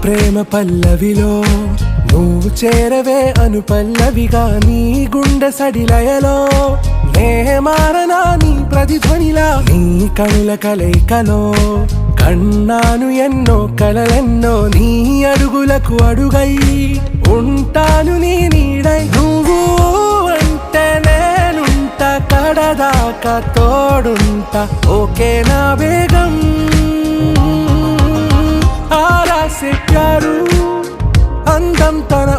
ప్రేమ పల్లవిలో నువ్వు చేరవే అను పల్లవిగా నీ గుండె సడిలయలో నే మారనా నీ ప్రతిధ్వనిలా నీ కనుల కలయికలో కన్నాను ఎన్నో కలలెన్నో నీ అడుగులకు అడుగై ఉంటాను నీ నీడై నువ్వు అంటే నేనుంట కడదాకా తోడుంటా ఓకే నా బేగం ఆరా से प्यारू అందం తన